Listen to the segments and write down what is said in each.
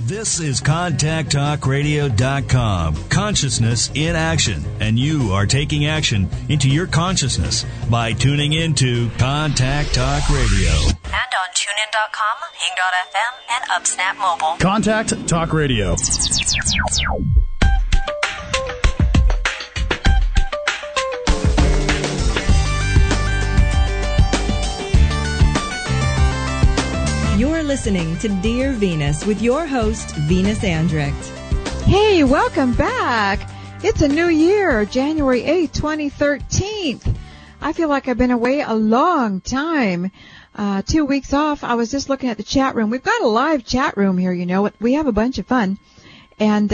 This is ContactTalkRadio.com. Consciousness in action. And you are taking action into your consciousness by tuning into Contact Talk Radio. And on TuneIn.com, Hing.fm, and UpSnap Mobile. Contact Talk Radio. You're listening to Dear Venus with your host, Venus Andrecht. Hey, welcome back. It's a new year, January 8th, 2013. I feel like I've been away a long time. 2 weeks off. I was just looking at the chat room. We've got a live chat room here, you know. We have a bunch of fun. And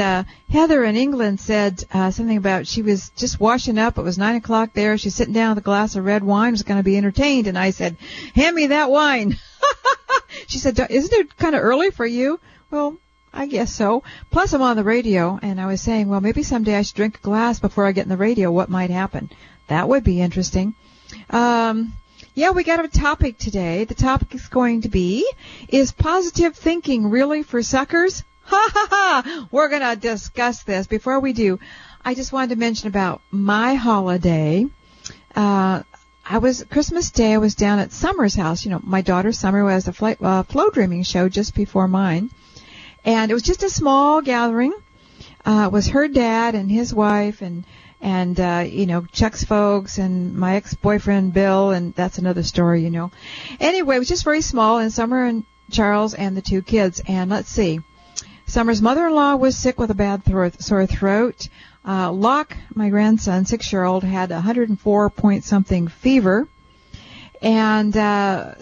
Heather in England said something about she was just washing up. It was 9 o'clock there. She's sitting down with a glass of red wine. Was going to be entertained. And I said, hand me that wine. She said, isn't it kind of early for you? Well, I guess so. Plus, I'm on the radio, and I was saying, well, maybe someday I should drink a glass before I get in the radio. What might happen? That would be interesting. Yeah, we got a topic today. The topic is going to be, is positive thinking really for suckers? Ha ha ha! We're going to discuss this. Before we do, I just wanted to mention about my holiday. Christmas Day, I was down at Summer's house. You know, my daughter Summer was a flow dreaming show just before mine. And it was just a small gathering. It was her dad and his wife and you know, Chuck's folks and my ex-boyfriend Bill, and that's another story, you know. Anyway, it was just very small, and Summer and Charles and the two kids. And let's see. Summer's mother-in-law was sick with a bad sore throat. Locke, my grandson, 6-year-old, had 104-point-something fever. And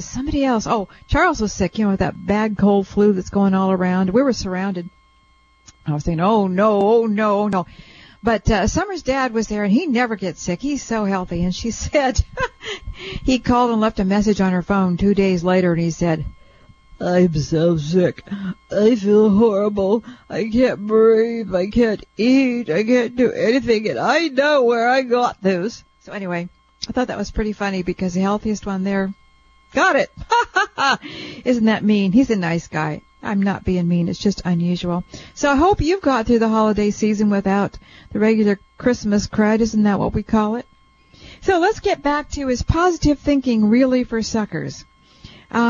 somebody else, Charles was sick, you know, with that bad cold flu that's going all around. We were surrounded. I was thinking, oh, no. But Summer's dad was there, and he never gets sick. He's so healthy. And she said, he called and left a message on her phone 2 days later, and he said, I'm so sick. I feel horrible. I can't breathe. I can't eat. I can't do anything. And I know where I got this. So anyway, I thought that was pretty funny because the healthiest one there got it. Isn't that mean? He's a nice guy. I'm not being mean. It's just unusual. So I hope you've got through the holiday season without the regular Christmas crud. Isn't that what we call it? So let's get back to, is positive thinking really for suckers?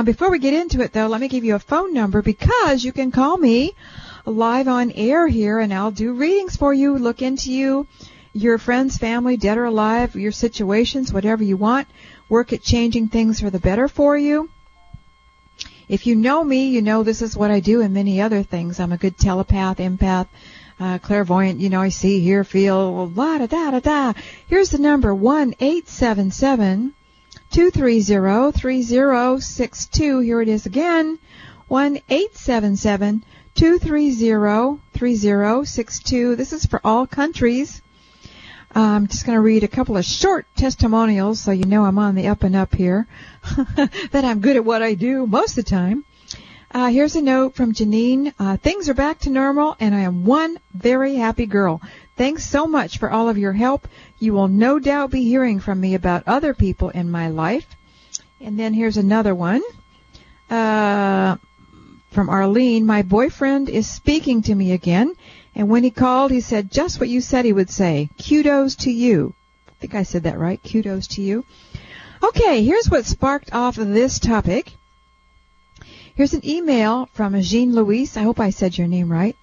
Before we get into it, though, let me give you a phone number because you can call me live on air here, and I'll do readings for you, look into you, your friends, family, dead or alive, your situations, whatever you want, work at changing things for the better for you. If you know me, you know this is what I do and many other things. I'm a good telepath, empath, clairvoyant, you know, I see, hear, feel, la-da-da-da-da. Here's the number, 1-877-230-3062. Here it is again, 1-877-230-3062. This is for all countries. I'm just going to read a couple of short testimonials so you know I'm on the up and up here, that I'm good at what I do most of the time. Here's a note from Janine. Things are back to normal, and I am one very happy girl. Thanks so much for all of your help. You will no doubt be hearing from me about other people in my life. And then here's another one from Arlene. My boyfriend is speaking to me again, and when he called, he said just what you said he would say. Kudos to you. I think I said that right. Kudos to you. Okay, here's what sparked off of this topic. Here's an email from Jean Louise. I hope I said your name right.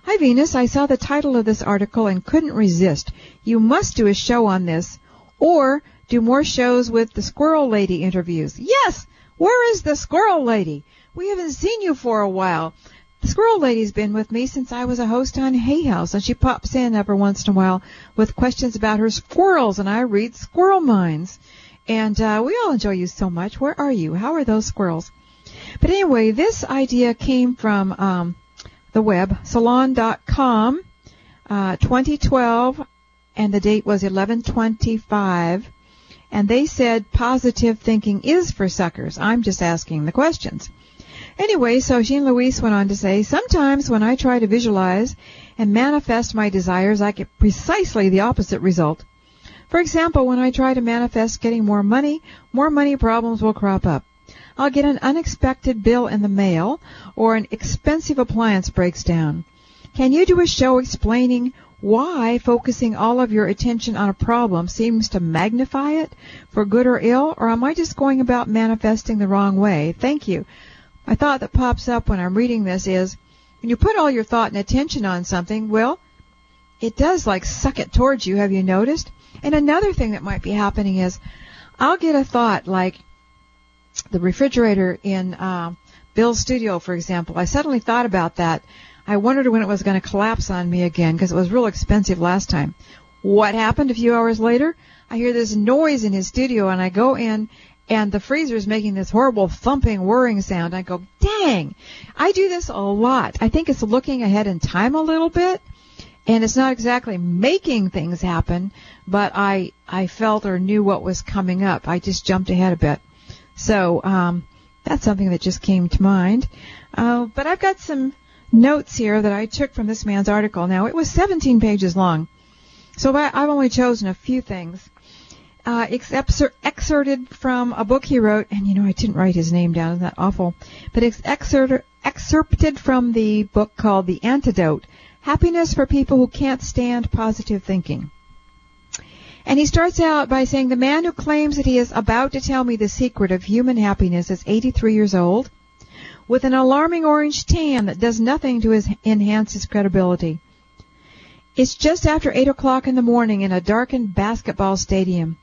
Hi, Venus. I saw the title of this article and couldn't resist. You must do a show on this, or do more shows with the Squirrel Lady interviews. Yes! Where is the Squirrel Lady? We haven't seen you for a while. The Squirrel Lady's been with me since I was a host on Hay House, and she pops in every once in a while with questions about her squirrels, and I read Squirrel Minds. And we all enjoy you so much. Where are you? How are those squirrels? But anyway, this idea came from the web, salon.com, 2012, and the date was 11/25. And they said positive thinking is for suckers. I'm just asking the questions. Anyway, so Jean Louise went on to say, sometimes when I try to visualize and manifest my desires, I get precisely the opposite result. For example, when I try to manifest getting more money problems will crop up. I'll get an unexpected bill in the mail, or an expensive appliance breaks down. Can you do a show explaining why focusing all of your attention on a problem seems to magnify it for good or ill, or am I just going about manifesting the wrong way? Thank you. My thought that pops up when I'm reading this is, when you put all your thought and attention on something, well, it does like suck it towards you, have you noticed? And another thing that might be happening is, I'll get a thought like the refrigerator in Bill's studio, for example. I suddenly thought about that. I wondered when it was going to collapse on me again because it was real expensive last time. What happened a few hours later? I hear this noise in his studio, and I go in, and the freezer is making this horrible thumping, whirring sound. I go, dang! I do this a lot. I think it's looking ahead in time a little bit, and it's not exactly making things happen, but I felt or knew what was coming up. I just jumped ahead a bit. So that's something that just came to mind. But I've got some notes here that I took from this man's article. Now, it was 17 pages long, so I've only chosen a few things. It's excerpted from a book he wrote, and I didn't write his name down. Isn't that awful? But it's excerpted from the book called The Antidote, Happiness for People Who Can't Stand Positive Thinking. And he starts out by saying, the man who claims that he is about to tell me the secret of human happiness is 83 years old, with an alarming orange tan that does nothing to enhance his credibility. It's just after 8 o'clock in the morning in a darkened basketball stadium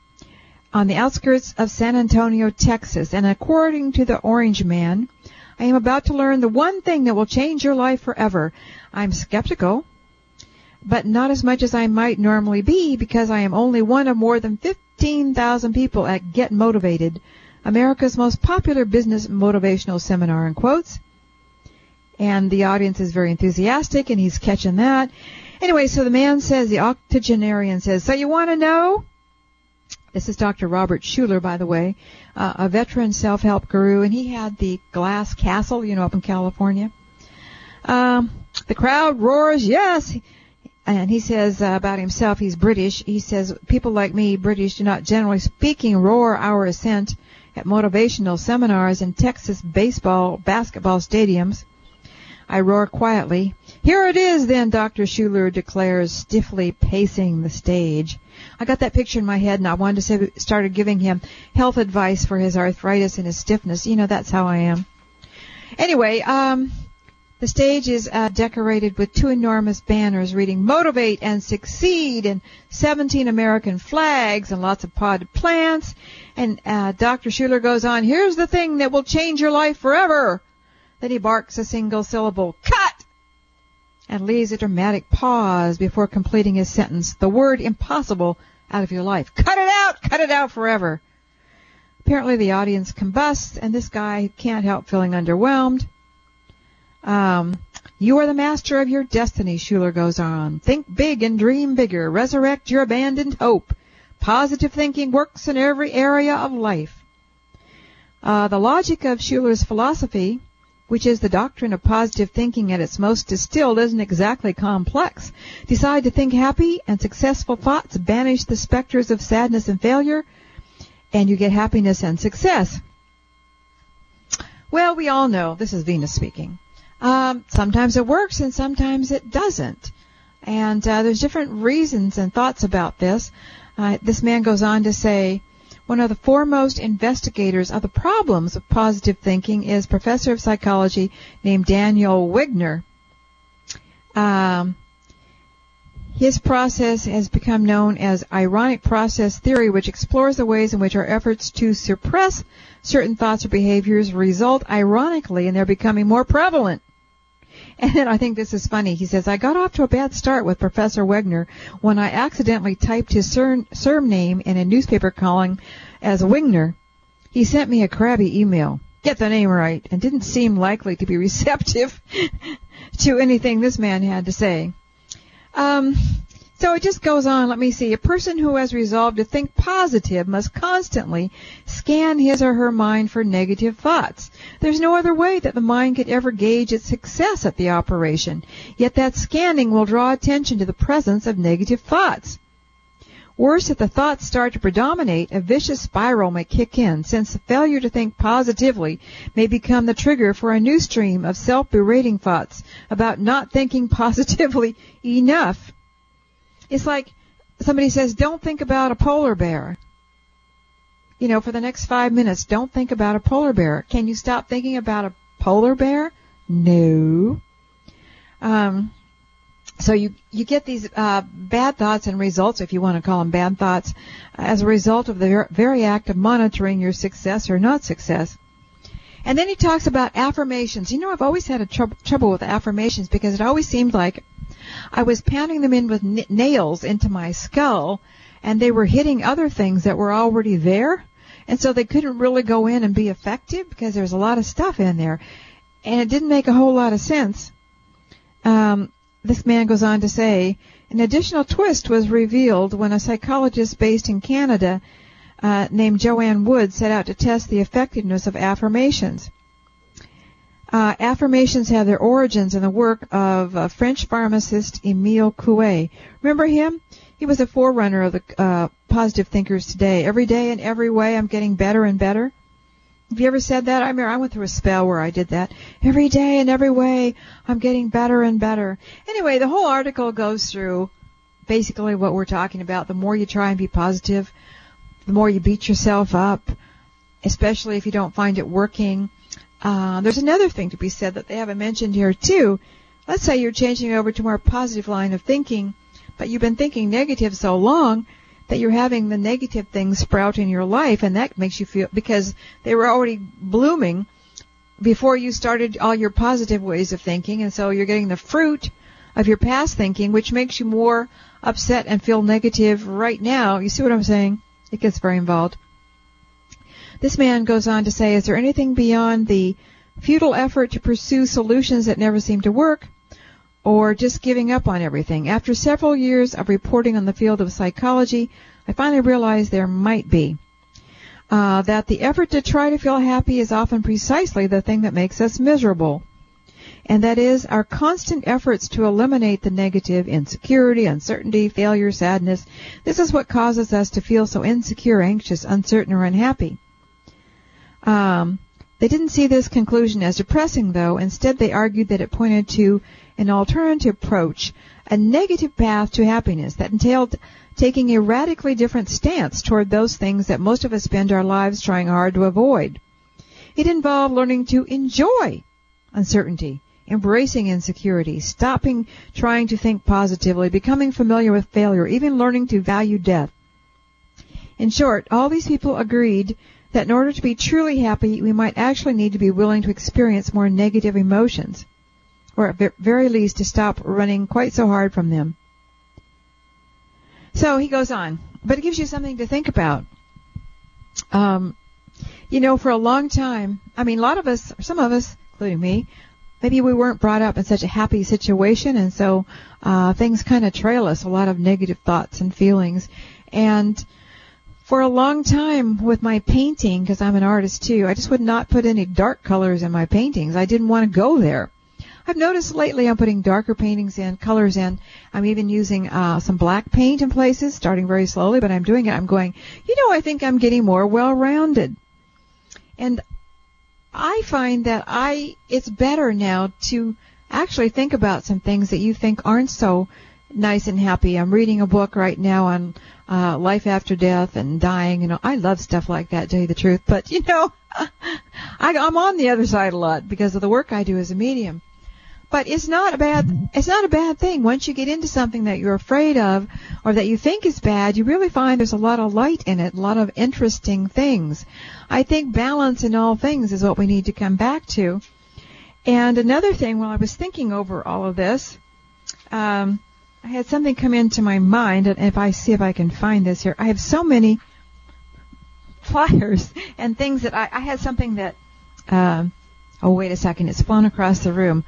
on the outskirts of San Antonio, Texas, and according to the Orange Man, I am about to learn the one thing that will change your life forever. I'm skeptical, but not as much as I might normally be, because I am only one of more than 15,000 people at Get Motivated, America's most popular business motivational seminar, in quotes. And the audience is very enthusiastic, and he's catching that. Anyway, so the man says, the octogenarian says, so you want to know? This is Dr. Robert Schuller, by the way, a veteran self-help guru, and he had the Glass Castle, up in California. The crowd roars, yes. And he says about himself, he's British. He says, people like me, British, do not generally speaking roar our assent at motivational seminars in Texas basketball stadiums. I roar quietly. Here it is, then, Dr. Schuller declares, stiffly pacing the stage. I got that picture in my head, and I wanted to started giving him health advice for his arthritis and his stiffness. That's how I am. Anyway, the stage is decorated with 2 enormous banners reading Motivate and Succeed, and 17 American flags and lots of potted plants. And Dr. Schuller goes on, here's the thing that will change your life forever. Then he barks a single syllable, cut, and leaves a dramatic pause before completing his sentence, the word impossible out of your life. Cut it out forever. Apparently the audience combusts, and this guy can't help feeling underwhelmed. You are the master of your destiny, Schuller goes on. Think big and dream bigger. Resurrect your abandoned hope. Positive thinking works in every area of life. The logic of Schuller's philosophy, which is the doctrine of positive thinking at its most distilled, isn't exactly complex. Decide to think happy and successful thoughts, banish the specters of sadness and failure, and you get happiness and success. Well, we all know, this is Venus speaking, sometimes it works and sometimes it doesn't. And there's different reasons and thoughts about this. This man goes on to say, one of the foremost investigators of the problems of positive thinking is professor of psychology named Daniel Wigner. His process has become known as ironic process theory, which explores the ways in which our efforts to suppress certain thoughts or behaviors result ironically in their becoming more prevalent. And then I think this is funny. He says, I got off to a bad start with Professor Wigner when I accidentally typed his surname in a newspaper column as Wigner. He sent me a crabby email. Get the name right. And didn't seem likely to be receptive to anything this man had to say. So it just goes on. Let me see. A person who has resolved to think positive must constantly scan his or her mind for negative thoughts. There's no other way that the mind could ever gauge its success at the operation. Yet that scanning will draw attention to the presence of negative thoughts. Worse, if the thoughts start to predominate, a vicious spiral may kick in, since the failure to think positively may become the trigger for a new stream of self-berating thoughts about not thinking positively enough. It's like somebody says, don't think about a polar bear. You know, for the next 5 minutes, don't think about a polar bear. Can you stop thinking about a polar bear? No. So you get these bad thoughts and results, if you want to call them bad thoughts, as a result of the very act of monitoring your success or not success. And then he talks about affirmations. You know, I've always had a trouble with affirmations because it always seemed like I was pounding them in with nails into my skull, and they were hitting other things that were already there, and so they couldn't really go in and be effective because there's a lot of stuff in there, and it didn't make a whole lot of sense. This man goes on to say, an additional twist was revealed when a psychologist based in Canada named Joanne Wood set out to test the effectiveness of affirmations. Affirmations have their origins in the work of French pharmacist Émile Coué. Remember him? He was a forerunner of the positive thinkers today. Every day in every way I'm getting better and better. Have you ever said that? I remember I went through a spell where I did that. Every day in every way, I'm getting better and better. Anyway, the whole article goes through basically what we're talking about. The more you try and be positive, the more you beat yourself up, especially if you don't find it working. There's another thing to be said that they haven't mentioned here, too. Let's say you're changing over to a more positive line of thinking, but you've been thinking negative so long that you're having the negative things sprout in your life, and that makes you feel, because they were already blooming before you started all your positive ways of thinking, and so you're getting the fruit of your past thinking, which makes you more upset and feel negative right now. You see what I'm saying? It gets very involved. This man goes on to say, is there anything beyond the futile effort to pursue solutions that never seem to work, or just giving up on everything? After several years of reporting on the field of psychology, I finally realized there might be. That the effort to try to feel happy is often precisely the thing that makes us miserable. And that is our constant efforts to eliminate the negative, insecurity, uncertainty, failure, sadness. This is what causes us to feel so insecure, anxious, uncertain, or unhappy. They didn't see this conclusion as depressing, though. Instead, they argued that it pointed to an alternative approach, a negative path to happiness that entailed taking a radically different stance toward those things that most of us spend our lives trying hard to avoid. It involved learning to enjoy uncertainty, embracing insecurity, stopping trying to think positively, becoming familiar with failure, even learning to value death. In short, all these people agreed that in order to be truly happy, we might actually need to be willing to experience more negative emotions, or at very least to stop running quite so hard from them. So he goes on, but it gives you something to think about. You know, for a long time, I mean, a lot of us, or some of us, including me, maybe we weren't brought up in such a happy situation, and so things kind of trail us, a lot of negative thoughts and feelings. And for a long time with my painting, because I'm an artist too, I just would not put any dark colors in my paintings. I didn't want to go there. I've noticed lately I'm putting darker paintings in, colors in. I'm even using some black paint in places, starting very slowly, but I'm doing it. I'm going, I think I'm getting more well-rounded. And I find that it's better now to actually think about some things that you think aren't so nice and happy. I'm reading a book right now on life after death and dying. I love stuff like that, to tell you the truth. But, I'm on the other side a lot because of the work I do as a medium. But it's not a bad thing. Once you get into something that you're afraid of or that you think is bad, you really find there's a lot of light in it, a lot of interesting things. I think balance in all things is what we need to come back to. And another thing, while I was thinking over all of this, I had something come into my mind, and if I see if I can find this here. I have so many flyers and things that I had something that, oh, wait a second, it's flown across the room.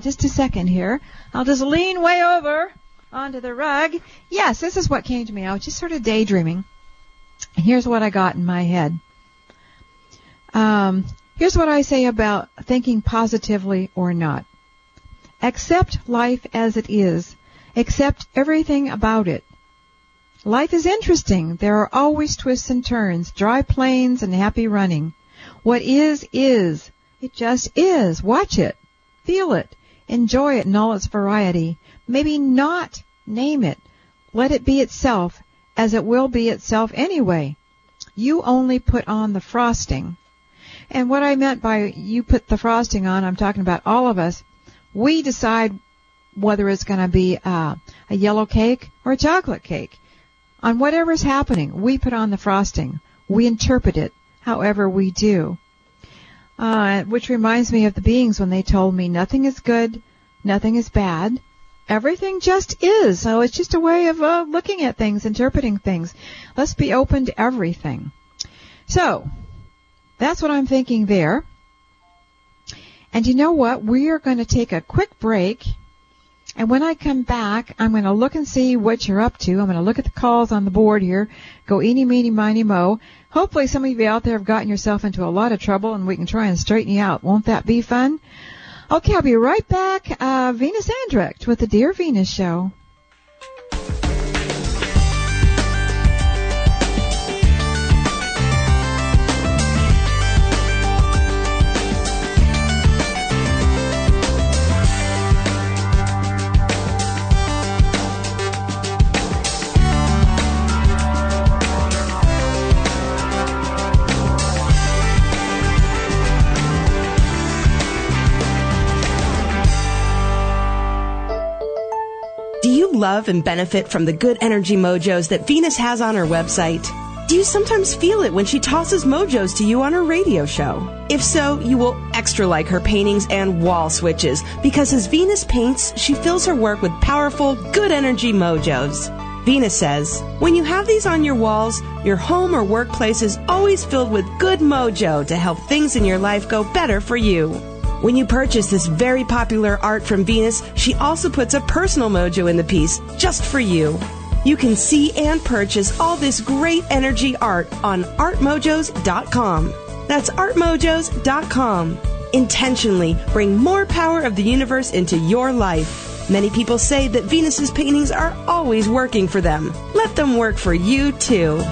Just a second here. I'll just lean way over onto the rug. Yes, this is what came to me. I was just sort of daydreaming. And here's what I got in my head. Here's what I say about thinking positively or not. Accept life as it is. Accept everything about it. Life is interesting. There are always twists and turns, dry plains and happy running. What is. It just is. Watch it. Feel it. Enjoy it in all its variety. Maybe not name it. Let it be itself, as it will be itself anyway. You only put on the frosting. And what I meant by you put the frosting on, I'm talking about all of us. We decide whether it's going to be a yellow cake or a chocolate cake. On whatever's happening, we put on the frosting. We interpret it however we do. Which reminds me of the beings when they told me nothing is good, nothing is bad. Everything just is. So it's just a way of looking at things, interpreting things. Let's be open to everything. So, that's what I'm thinking there. And you know what? We are going to take a quick break. And when I come back, I'm going to look and see what you're up to. I'm going to look at the calls on the board here. Go eeny, meeny, miny, mo. Hopefully some of you out there have gotten yourself into a lot of trouble and we can try and straighten you out. Won't that be fun? Okay, I'll be right back. Venus Andrecht with the Dear Venus Show. Do you love and benefit from the good energy mojos that Venus has on her website? Do you sometimes feel it when she tosses mojos to you on her radio show? If so, you will extra like her paintings and wall switches, because as Venus paints, she fills her work with powerful, good energy mojos. Venus says, when you have these on your walls, your home or workplace is always filled with good mojo to help things in your life go better for you. When you purchase this very popular art from Venus, she also puts a personal mojo in the piece just for you. You can see and purchase all this great energy art on artmojos.com. That's artmojos.com. Intentionally bring more power of the universe into your life. Many people say that Venus's paintings are always working for them. Let them work for you too.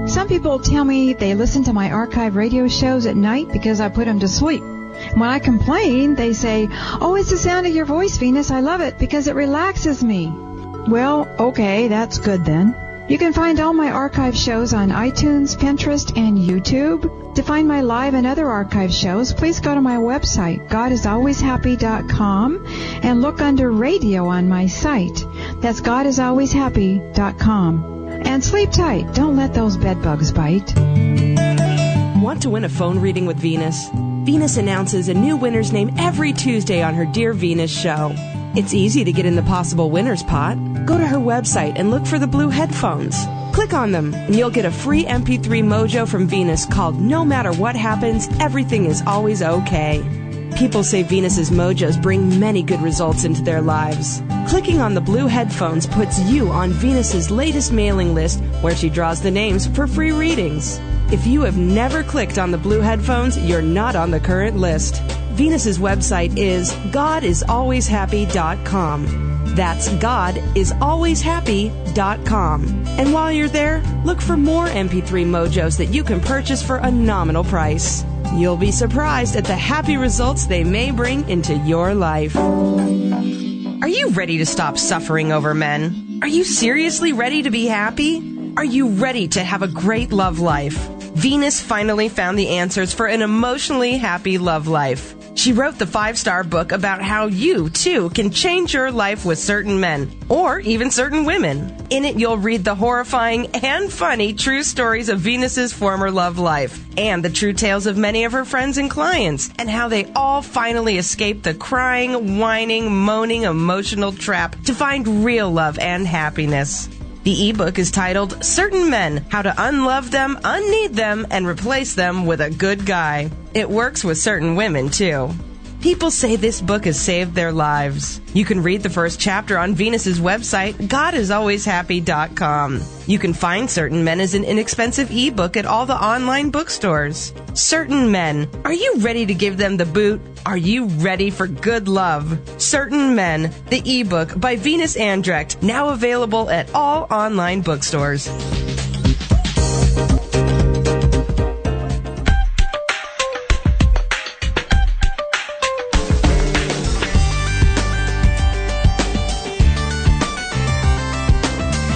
Some people tell me they listen to my archive radio shows at night because I put them to sleep. When I complain, they say, "Oh, it's the sound of your voice, Venus. I love it because it relaxes me." Well, okay, that's good then. You can find all my archive shows on iTunes, Pinterest, and YouTube. To find my live and other archive shows, please go to my website, GodIsAlwaysHappy.com, and look under radio on my site. That's GodIsAlwaysHappy.com. And sleep tight. Don't let those bed bugs bite. Want to win a phone reading with Venus? Venus announces a new winner's name every Tuesday on her Dear Venus show. It's easy to get in the possible winner's pot. Go to her website and look for the blue headphones. Click on them, and you'll get a free MP3 mojo from Venus called No Matter What Happens, Everything is Always Okay. People say Venus's mojos bring many good results into their lives. Clicking on the blue headphones puts you on Venus's latest mailing list, where she draws the names for free readings. If you have never clicked on the blue headphones, you're not on the current list. Venus's website is GodIsAlwaysHappy.com. That's GodIsAlwaysHappy.com. And while you're there, look for more MP3 mojos that you can purchase for a nominal price. You'll be surprised at the happy results they may bring into your life. Are you ready to stop suffering over men? Are you seriously ready to be happy? Are you ready to have a great love life? Venus finally found the answers for an emotionally happy love life. She wrote the 5-star book about how you, too, can change your life with certain men, or even certain women. In it, you'll read the horrifying and funny true stories of Venus's former love life, and the true tales of many of her friends and clients, and how they all finally escaped the crying, whining, moaning, emotional trap to find real love and happiness. The ebook is titled Certain Men, How to Unlove Them, Unneed Them, and Replace Them with a Good Guy. It works with certain women, too. People say this book has saved their lives. You can read the first chapter on Venus's website, GodIsAlwaysHappy.com. You can find Certain Men as an inexpensive ebook at all the online bookstores. Certain Men. Are you ready to give them the boot? Are you ready for good love? Certain Men, the ebook by Venus Andrecht, now available at all online bookstores.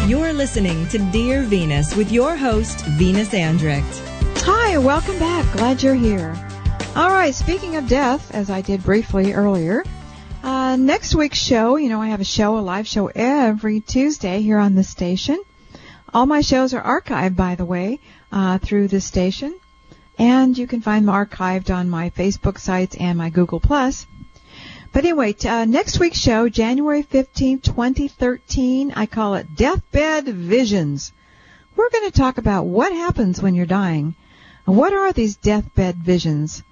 You're listening to Dear Venus with your host, Venus Andrecht. Hi, and welcome back. Glad you're here. All right, speaking of death, as I did briefly earlier, next week's show, I have a live show every Tuesday here on the station. All my shows are archived, by the way, through the station, and you can find them archived on my Facebook sites and my Google+. But anyway, next week's show, January 15th, 2013, I call it Deathbed Visions. We're going to talk about what happens when you're dying. What are these deathbed visions?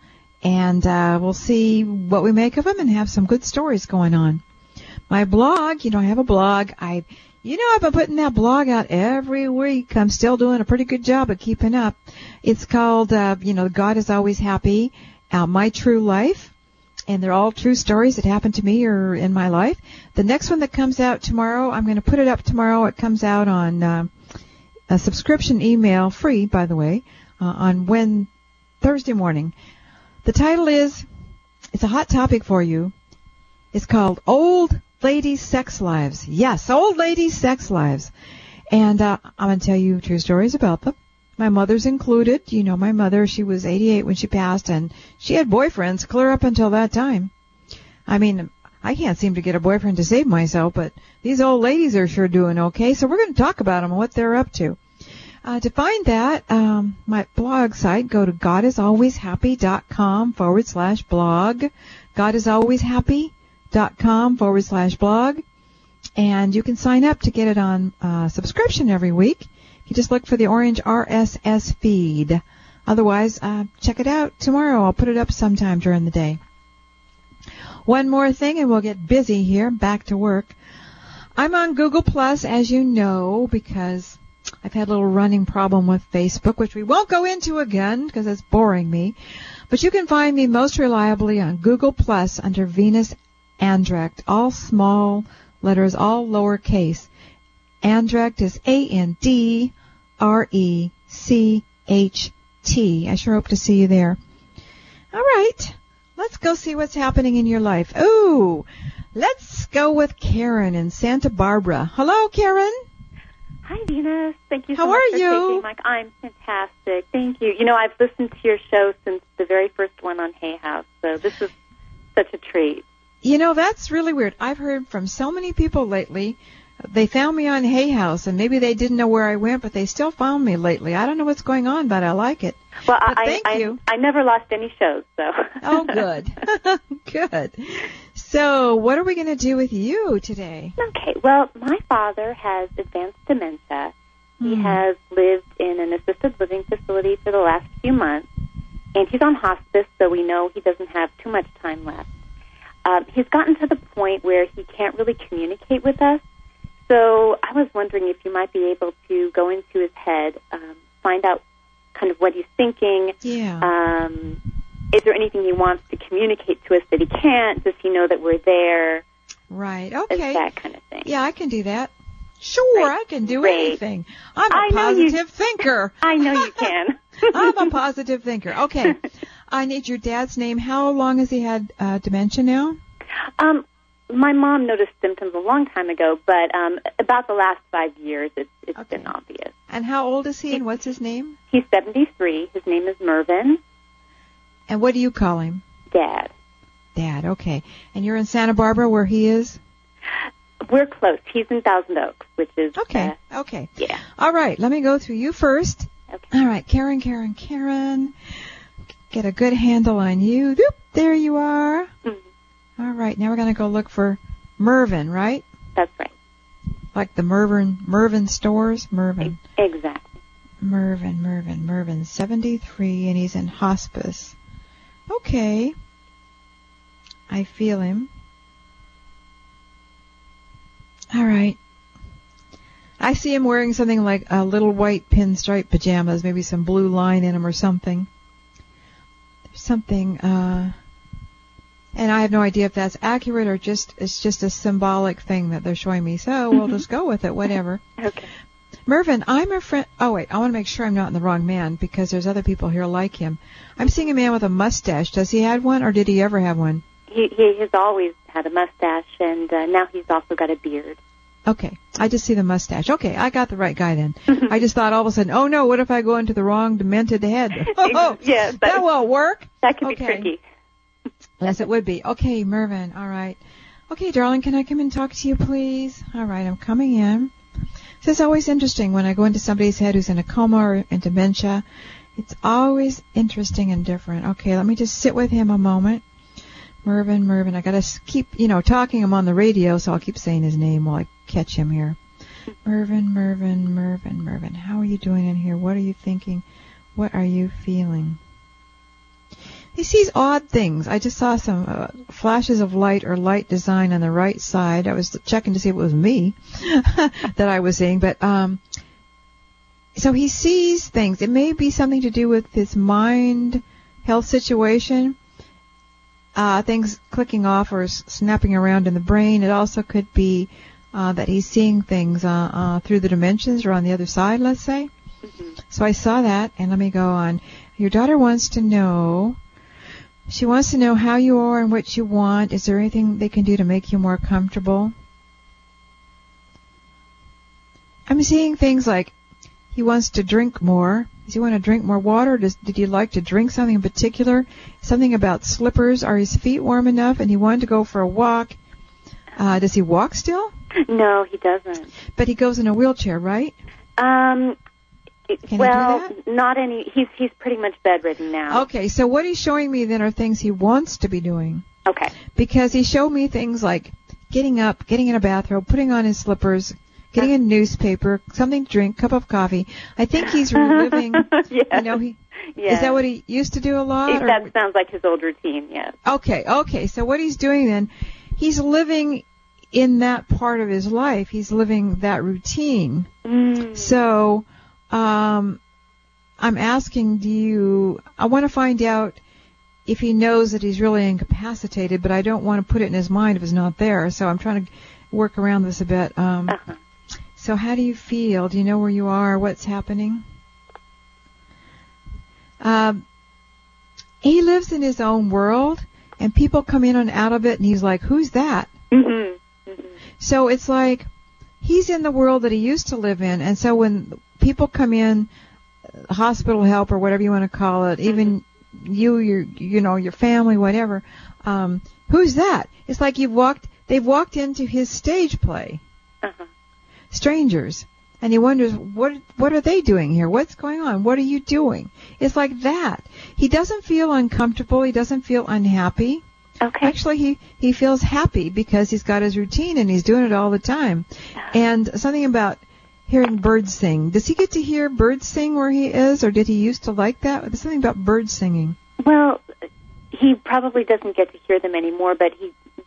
And we'll see what we make of them and have some good stories going on. My blog, I have a blog. I've been putting that blog out every week. I'm still doing a pretty good job of keeping up. It's called, God is Always Happy, My True Life. And they're all true stories that happened to me or in my life. The next one that comes out tomorrow, I'm going to put it up tomorrow. It comes out on a subscription email, free, by the way, on Thursday morning. The title is, it's a hot topic for you. It's called Old Ladies' Sex Lives. Yes, Old Ladies' Sex Lives. And I'm going to tell you true stories about them. My mother's included. My mother, she was 88 when she passed, and she had boyfriends clear up until that time. I mean, I can't seem to get a boyfriend to save myself, but these old ladies are sure doing okay, so we're going to talk about them and what they're up to. To find that, my blog site, go to godisalwayshappy.com/blog, godisalwayshappy.com/blog, and you can sign up to get it on subscription every week. You just look for the orange RSS feed. Otherwise, check it out tomorrow. I'll put it up sometime during the day. One more thing, and we'll get busy here. Back to work. I'm on Google+, as you know, because I've had a little running problem with Facebook, which we won't go into again because it's boring me. But you can find me most reliably on Google+ under Venus Andrecht. All small letters, all lowercase. Andrecht is ANDRECHT. I sure hope to see you there. All right, let's go see what's happening in your life. Ooh, let's go with Karen in Santa Barbara. Hello, Karen. Hi, Venus. Thank you so How much are for you? taking my... I'm fantastic. Thank you. I've listened to your show since the very first one on Hay House, so this is such a treat. That's really weird. I've heard from so many people lately. They found me on Hay House, and maybe they didn't know where I went, but they still found me lately. I don't know what's going on, but I like it. Well, thank you. I never lost any shows, so. Oh, good. Good. So what are we going to do with you today? Okay. Well, my father has advanced dementia. He has lived in an assisted living facility for the last few months, and he's on hospice, so we know he doesn't have too much time left. He's gotten to the point where he can't really communicate with us. So I was wondering if you might be able to go into his head, find out kind of what he's thinking. Yeah. Is there anything he wants to communicate to us that he can't? Does he know that we're there? Right. Okay. That kind of thing. Yeah, I can do that. Sure, Right. I can do Great. anything. I'm a positive thinker. I know you can. I'm a positive thinker. Okay. I need your dad's name. How long has he had dementia now? My mom noticed symptoms a long time ago, but about the last 5 years, it's Okay. been obvious. And how old is he, and what's his name? He's 73. His name is Mervyn. And what do you call him? Dad. Dad, okay. And you're in Santa Barbara where he is? We're close. He's in Thousand Oaks, which is... Okay, okay. Yeah. All right, let me go through you first. Okay. All right, Karen. Get a good handle on you. Doop, there you are. Mhm. All right, now we're going to go look for Mervyn, right? That's right. Like the Mervyn stores? Mervyn. Exactly. Mervyn, 73, and he's in hospice. Okay. I feel him. All right. I see him wearing something like a little white pinstripe pajamas, maybe some blue line in them or something. There's something, and I have no idea if that's accurate or it's just a symbolic thing that they're showing me. So we'll just go with it, whatever. Okay. Mervyn, I'm a friend. Oh, wait, I want to make sure I'm not in the wrong man because there's other people here like him. I'm seeing a man with a mustache. Does he have one or did he ever have one? He has always had a mustache, and now he's also got a beard. Okay, I just see the mustache. Okay, I got the right guy then. I just thought all of a sudden, oh no, what if I go into the wrong demented head? Oh, yeah, that won't work. That could be tricky. Yes, it would be. Okay, Mervyn, all right. Okay, darling, can I come and talk to you, please? All right, I'm coming in. So it's always interesting when I go into somebody's head who's in a coma or in dementia. It's always interesting and different. Okay, let me just sit with him a moment. Mervyn, I gotta keep, talking him on the radio, so I'll keep saying his name while I catch him here. Mervyn, how are you doing in here? What are you thinking? What are you feeling? He sees odd things. I just saw some flashes of light or light design on the right side. I was checking to see if it was me that I was seeing, but so he sees things. It may be something to do with his mind health situation. Things clicking off or snapping around in the brain. It also could be that he's seeing things through the dimensions or on the other side, let's say. Mm-hmm. So I saw that, and let me go on. Your daughter wants to know, how you are and what you want. Is there anything they can do to make you more comfortable? I'm seeing things like he wants to drink more. Does he want to drink more water? Did he like to drink something in particular? Something about slippers. Are his feet warm enough? And he wanted to go for a walk. Does he walk still? No, he doesn't. But he goes in a wheelchair, right? Can he do that? Not any. He's pretty much bedridden now. Okay, so what he's showing me then are things he wants to be doing. Okay. Because he showed me things like getting up, getting in a bathrobe, putting on his slippers, getting a newspaper, something to drink, cup of coffee. I think he's reliving, yes. Is that what he used to do a lot? That sounds like his old routine, yes. Okay. So what he's doing then, he's living in that part of his life. He's living that routine. Mm. So, I'm asking, I want to find out if he knows that he's really incapacitated, but I don't want to put it in his mind if it's not there. So I'm trying to work around this a bit. So how do you feel? Do you know where you are? What's happening? He lives in his own world, and people come in and out of it, and he's like, who's that? Mm-hmm. Mm-hmm. So it's like he's in the world that he used to live in, and so when people come in, hospital help or whatever you want to call it, even your family, whatever, who's that? It's like they've walked into his stage play. Strangers. And he wonders, what are they doing here? What's going on? What are you doing? It's like that. He doesn't feel uncomfortable. He doesn't feel unhappy. Okay. Actually, he feels happy because he's got his routine and he's doing it all the time. And something about hearing birds sing. Does he get to hear birds sing where he is, or did he used to like that? There's something about birds singing. Well, he probably doesn't get to hear them anymore, but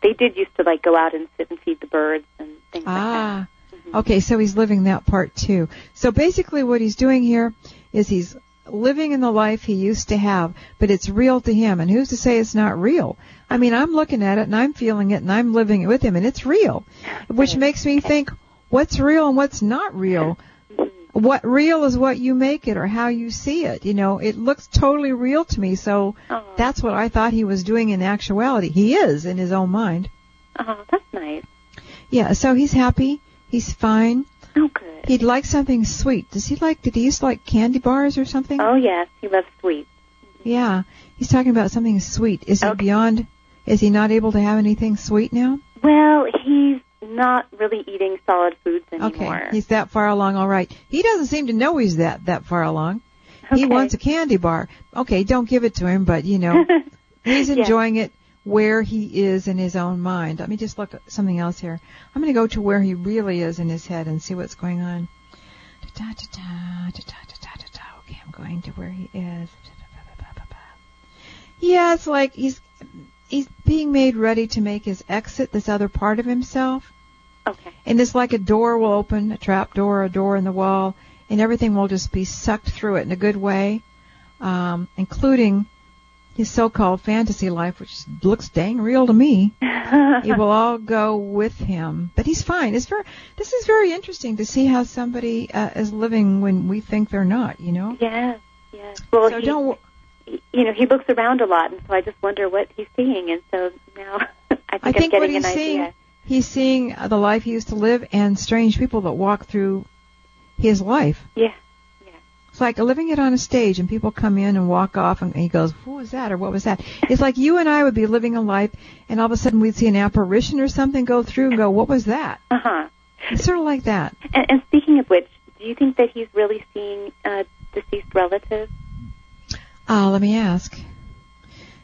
they did used to go out and sit and feed the birds and things like that. Okay, so he's living that part too. So basically what he's doing here is he's living in the life he used to have, but it's real to him. And who's to say it's not real? I mean, I'm looking at it and I'm feeling it and I'm living it with him, and it's real, which makes me think, what's real and what's not real? What real is what you make it or how you see it. It looks totally real to me, so that's what I thought he was doing in actuality. He is in his own mind. Oh, that's nice. Yeah, so he's happy. He's fine. Oh, good. He'd like something sweet. Did he used to like candy bars or something? Oh, yes. He loves sweets. Yeah. He's talking about something sweet. Is he not able to have anything sweet now? Well, he's not really eating solid foods anymore. Okay. He's that far along, all right. He doesn't seem to know he's that far along. Okay. He wants a candy bar. Okay, don't give it to him, but, he's enjoying it where he is in his own mind. Let me just look at something else here. I'm going to go to where he really is in his head and see what's going on. Okay, I'm going to where he is. Yeah, it's like he's being made ready to make his exit, this other part of himself. Okay. And it's like a door will open, a trap door, a door in the wall, and everything will just be sucked through it in a good way, including his so-called fantasy life, which looks dang real to me. It will all go with him. But he's fine. This is very interesting to see how somebody is living when we think they're not, you know? Yes. Well, so he looks around a lot, and so I just wonder what he's seeing. And so now I think I'm getting an idea. He's seeing the life he used to live and strange people that walk through his life. Yeah. It's like living it on a stage, and people come in and walk off, and he goes, "Who was that?" or "What was that?" It's like you and I would be living a life, and all of a sudden we'd see an apparition or something go through and go, "What was that?" It's sort of like that. And speaking of which, do you think that he's really seeing deceased relatives? Let me ask.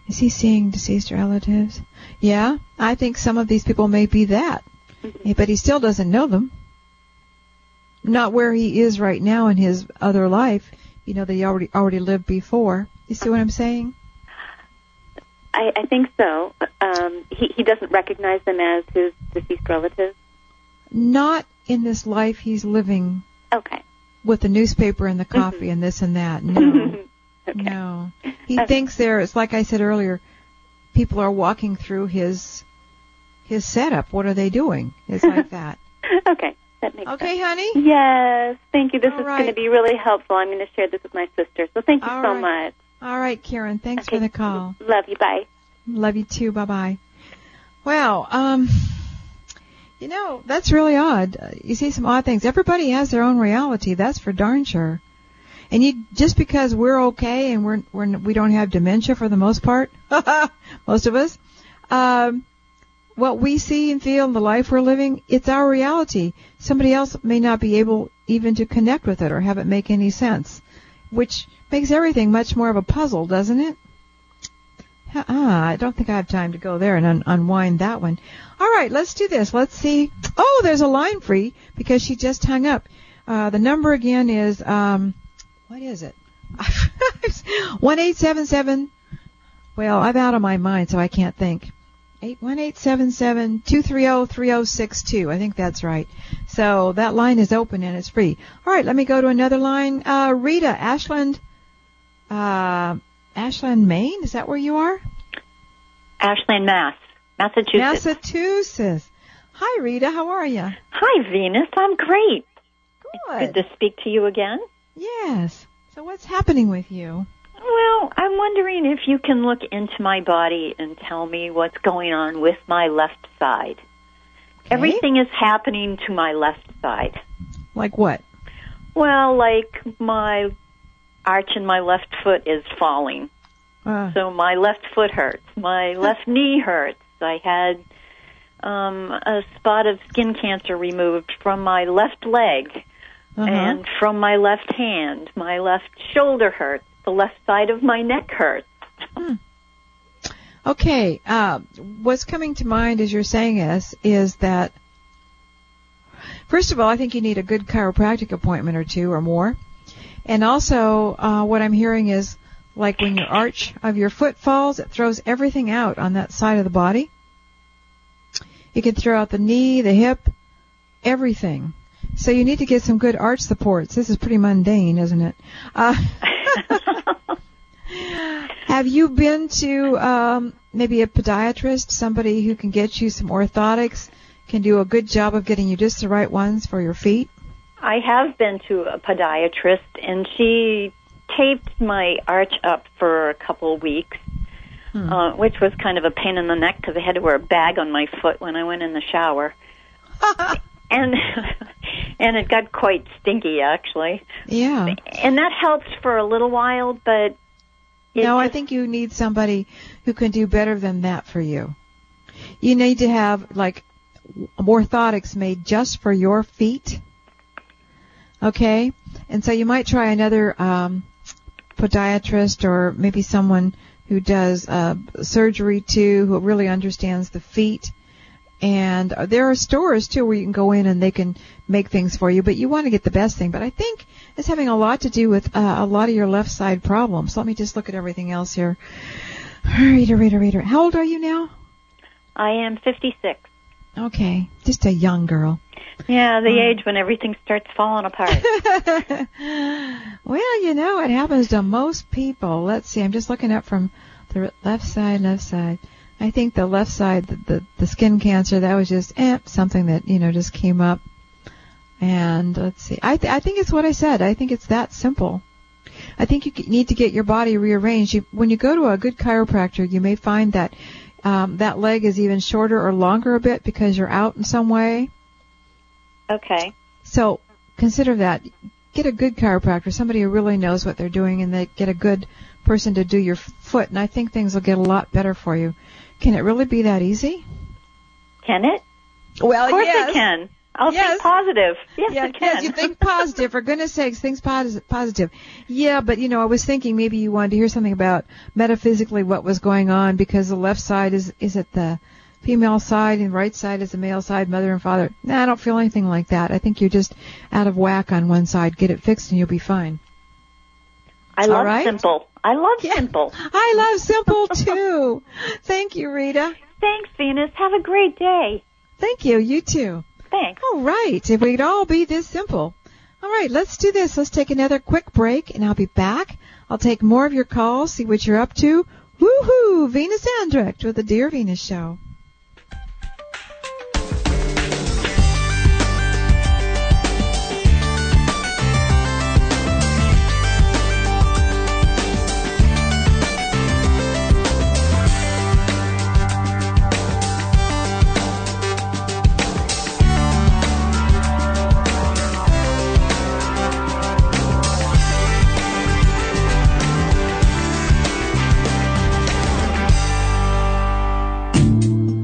Is he seeing deceased relatives? Yeah, I think some of these people may be that, but he still doesn't know them. Not where he is right now in his other life, you know, that he already lived before. You see what I'm saying? I think so. He doesn't recognize them as his deceased relatives? Not in this life he's living. Okay. With the newspaper and the coffee and this and that. No. Okay. No. He thinks it's like I said earlier, people are walking through his setup. What are they doing? It's like that. Okay. That makes sense. Okay, honey? Yes. Thank you. This All is right. going to be really helpful. I'm going to share this with my sister. So thank you All so right. much. All right, Karen. Thanks for the call. Love you. Bye. Love you too. Bye-bye. Well, you know, that's really odd. You see some odd things. Everybody has their own reality. That's for darn sure. And just because we're okay and we don't have dementia for the most part, most of us, what we see and feel in the life we're living, it's our reality. Somebody else may not be able even to connect with it or have it make any sense, which makes everything much more of a puzzle, doesn't it? I don't think I have time to go there and unwind that one. All right, let's do this. Let's see. Oh, there's a line free because she just hung up. The number again is, what is it? 1-877. Well, I'm out of my mind, so I can't think. 1-877-230-3062. I think that's right. So that line is open and it's free. All right, let me go to another line. Rita, Ashland, Maine. Is that where you are? Ashland, Massachusetts. Hi, Rita. How are you? Hi, Venus. I'm great. Good. It's good to speak to you again. Yes. So what's happening with you? Well, I'm wondering if you can look into my body and tell me what's going on with my left side. Okay. Everything is happening to my left side. Like what? Well, like my arch in my left foot is falling. So my left foot hurts. My left knee hurts. I had a spot of skin cancer removed from my left leg and from my left hand. My left shoulder hurts. The left side of my neck hurts. Okay. What's coming to mind as you're saying this is that, first of all, I think you need a good chiropractic appointment or two or more. And also, what I'm hearing is, like when your arch of your foot falls, it throws everything out on that side of the body. You can throw out the knee, the hip, everything. So you need to get some good arch supports. This is pretty mundane, isn't it? Have you been to maybe a podiatrist, somebody who can get you some orthotics, can do a good job of getting you just the right ones for your feet? I have been to a podiatrist, and she taped my arch up for a couple of weeks, which was kind of a pain in the neck because I had to wear a bag on my foot when I went in the shower. And it got quite stinky, actually. Yeah. And that helps for a little while, but... I think you need somebody who can do better than that for you. You need to have, like, orthotics made just for your feet. Okay? And so you might try another podiatrist or maybe someone who does surgery, too, who really understands the feet. And there are stores, too, where you can go in and they can make things for you, but you want to get the best thing. But I think it's having a lot to do with a lot of your left side problems. Let me just look at everything else here. Rita. How old are you now? I am 56. Okay, just a young girl. Yeah, the age when everything starts falling apart. Well, it happens to most people. Let's see, I'm just looking up from the left side. I think the left side, the skin cancer, that was just something that, just came up. And let's see, I think it's what I said. I think it's that simple. I think you need to get your body rearranged. When you go to a good chiropractor, you may find that that leg is even shorter or longer a bit because you're out in some way. Okay. So consider that. Get a good chiropractor, somebody who really knows what they're doing, and they get a good person to do your foot, and I think things will get a lot better for you. Can it really be that easy? Can it? Well, of course yes. It can. I'll think positive. Yes, yeah, it can. Yes, you think positive. For goodness sakes, think positive. Yeah, but, I was thinking maybe you wanted to hear something about metaphysically what was going on, because the left side is it the female side and the right side is the male side, mother and father. Nah, I don't feel anything like that. I think you're just out of whack on one side. Get it fixed and you'll be fine. I love simple. I love simple. I love simple, too. Thank you, Rita. Thanks, Venus. Have a great day. Thank you. You too. Thanks. All right. If we could all be this simple. All right, let's do this. Let's take another quick break, and I'll be back. I'll take more of your calls, see what you're up to. Woohoo! Venus Andrecht with the Dear Venus Show.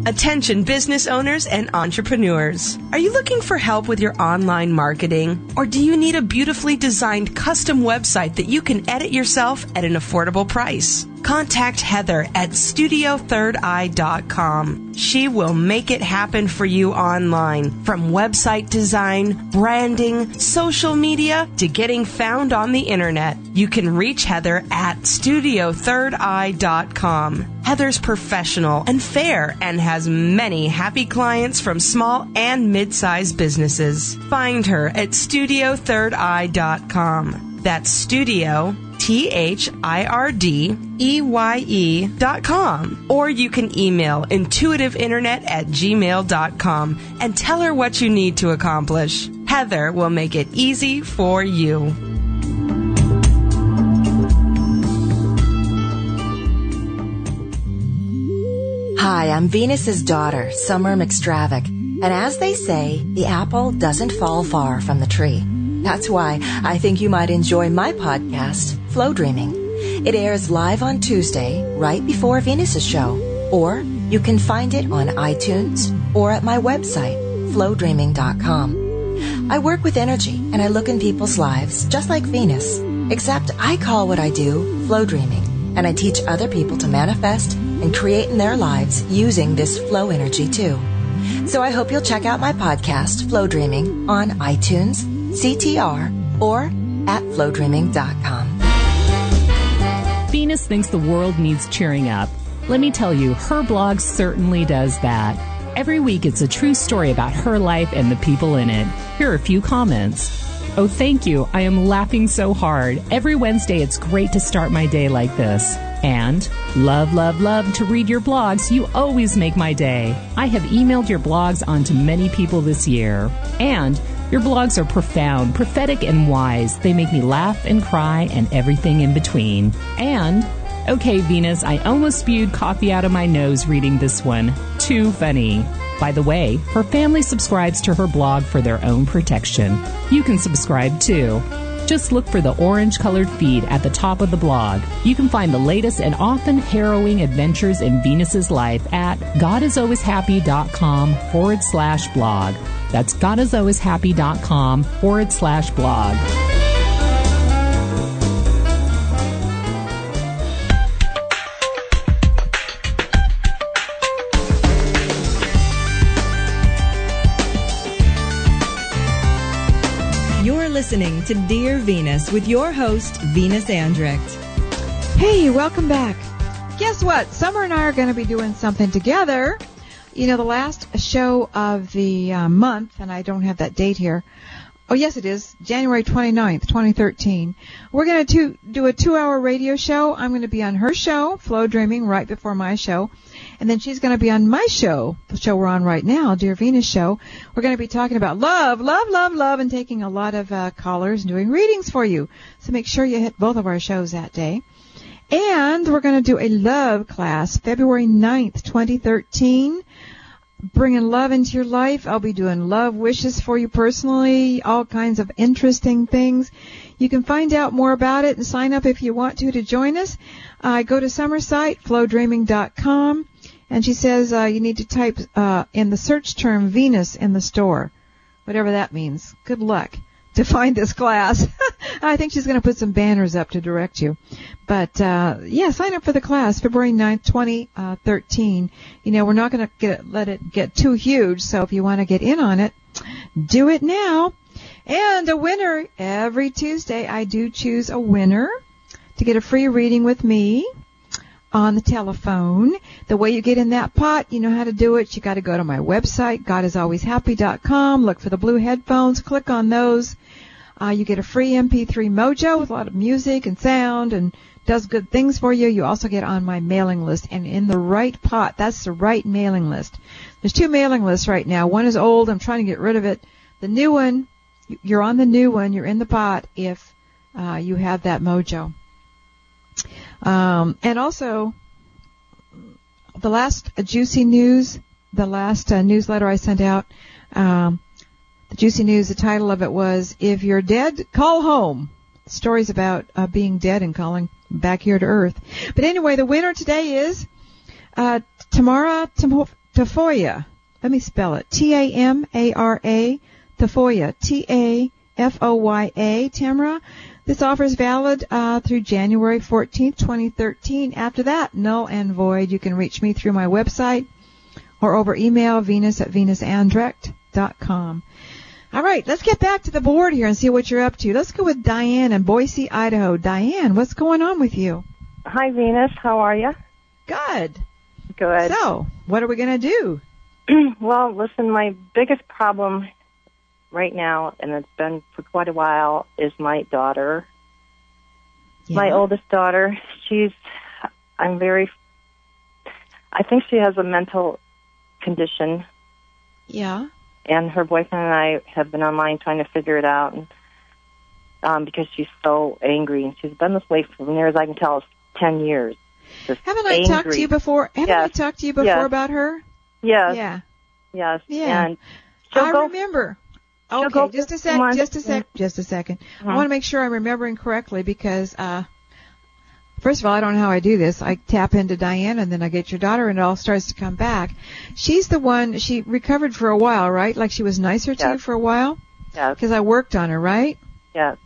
Attention business owners and entrepreneurs. Are you looking for help with your online marketing? Or do you need a beautifully designed custom website that you can edit yourself at an affordable price? Contact Heather at StudioThirdEye.com. She will make it happen for you online, from website design, branding, social media, to getting found on the internet. You can reach Heather at StudioThirdEye.com. Heather's professional and fair and has many happy clients from small and mid-sized businesses. Find her at StudioThirdEye.com. That's Studio ThirdEye.com. Or you can email intuitiveinternet@gmail.com and tell her what you need to accomplish. Heather will make it easy for you. Hi, I'm Venus's daughter, Summer McStravick. And as they say, the apple doesn't fall far from the tree. That's why I think you might enjoy my podcast, Flow Dreaming. It airs live on Tuesday, right before Venus's show. Or you can find it on iTunes or at my website, flowdreaming.com. I work with energy and I look in people's lives just like Venus, except I call what I do flow dreaming, and I teach other people to manifest and create in their lives using this flow energy too. So I hope you'll check out my podcast, Flow Dreaming, on iTunes, CTR, or at flowdreaming.com. Venus thinks the world needs cheering up. Let me tell you, her blog certainly does that. Every week it's a true story about her life and the people in it. Here are a few comments. Oh, thank you. I am laughing so hard. Every Wednesday it's great to start my day like this. And love, love, love to read your blogs. You always make my day. I have emailed your blogs onto many people this year. And your blogs are profound, prophetic, and wise. They make me laugh and cry and everything in between. And, okay, Venus, I almost spewed coffee out of my nose reading this one. Too funny. By the way, her family subscribes to her blog for their own protection. You can subscribe too. Just look for the orange-colored feed at the top of the blog. You can find the latest and often harrowing adventures in Venus's life at godisalwayshappy.com/blog. That's godisalwayshappy.com/blog. Listening to Dear Venus with your host, Venus Andrecht. Hey, welcome back. guess what? Summer and I are going to be doing something together. You know, the last show of the month, and I don't have that date here. Oh, yes, it is. January 29th, 2013. We're going to do a 2-hour radio show. I'm going to be on her show, Flow Dreaming, right before my show. And then she's going to be on my show, the show we're on right now, Dear Venus Show. We're going to be talking about love, love, love, love, and taking a lot of callers and doing readings for you. So make sure you hit both of our shows that day. And we're going to do a love class, February 9th, 2013. Bringing love into your life. I'll be doing love wishes for you personally, all kinds of interesting things. You can find out more about it and sign up if you want to join us. Go to Summer's site, flowdreaming.com, and she says you need to type in the search term Venus in the store, whatever that means. Good luck to find this class. I think she's going to put some banners up to direct you. But, sign up for the class, February 9th, 2013. You know, we're not going to let it get too huge, so if you want to get in on it, do it now. And a winner, every Tuesday I do choose a winner to get a free reading with me on the telephone. The way you get in that pot, you know how to do it. You got to go to my website, godisalwayshappy.com, look for the blue headphones, click on those. You get a free MP3 Mojo with a lot of music and sound and does good things for you. You also get on my mailing list, and in the right pot. That's the right mailing list. There's 2 mailing lists right now. One is old. I'm trying to get rid of it. The new one, you're on the new one. You're in the pot if you have that Mojo. And also, the last Juicy News, the last newsletter I sent out, the Juicy News, the title of it was, If You're Dead, Call Home. Stories about being dead and calling back here to Earth. But anyway, the winner today is Tamara Tafoya. Let me spell it. Tamara Tafoya. Tafoya. Tamara. This offer is valid through January 14th, 2013. After that, null and void. You can reach me through my website or over email, venus@venusandrecht.com. All right, let's get back to the board here and see what you're up to. Let's go with Diane in Boise, Idaho. Diane, what's going on with you? Hi, Venus. How are you? Good. Good. So, what are we going to do? Well, listen, my biggest problem right now, and it's been for quite a while, is my daughter. Yeah. My oldest daughter. I think she has a mental condition. Yeah. And her boyfriend and I have been online trying to figure it out, and because she's so angry, and she's been this way for, near as I can tell, 10 years. Haven't I talked to you before? I talked to you before about her? Yes. Yeah. Yes. Yeah. And I remember. Okay, just a second. Uh-huh. I want to make sure I'm remembering correctly because, first of all, I don't know how I do this. I tap into Diane, and then I get your daughter, and it all starts to come back. She's the one, she recovered for a while, right? Like she was nicer to you for a while? Yes. Because I worked on her, right? Yes.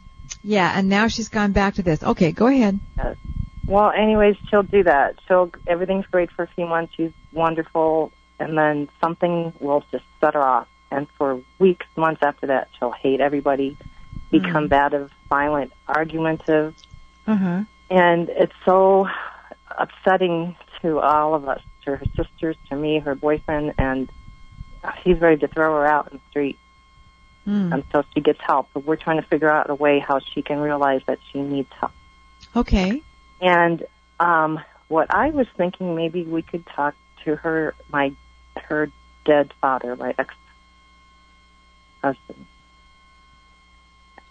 Yeah, and now she's gone back to this. Okay, go ahead. Yes. Well, anyways, she'll do that. Everything's great for a few months. She's wonderful, and then something will just set her off. And for weeks, months after that, she'll hate everybody, be combative, violent, argumentative. Uh-huh. And it's so upsetting to all of us, to her sisters, to me, her boyfriend, and he's ready to throw her out in the street until she gets help. But we're trying to figure out a way how she can realize that she needs help. Okay. And what I was thinking, maybe we could talk to her dead father, my ex-husband.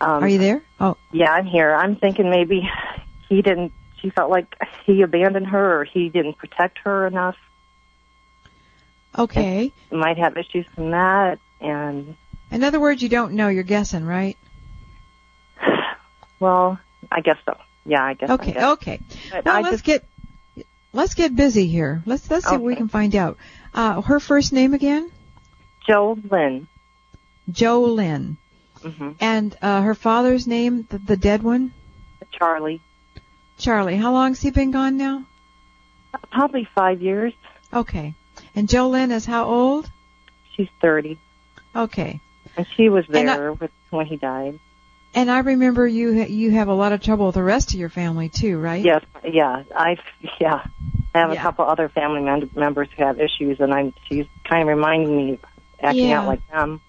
Are you there? Oh. Yeah, I'm here. I'm thinking maybe she felt like he abandoned her, or he didn't protect her enough. Okay. And might have issues from that. And in other words, you don't know. You're guessing, right? Well, I guess so. Yeah, I guess. Okay. Okay. Well, let's get busy here. Let's see what we can find out. Her first name again? JoLynn. JoLynn. Mm-hmm. And her father's name, the dead one? Charlie. Charlie. How long's he been gone now? Probably 5 years. Okay. And JoLynn is how old? She's 30. Okay. And she was there when he died. And I remember you have a lot of trouble with the rest of your family too, right? Yes. Yeah. I have a couple other family members who have issues, and she's kind of reminding me of acting out like them.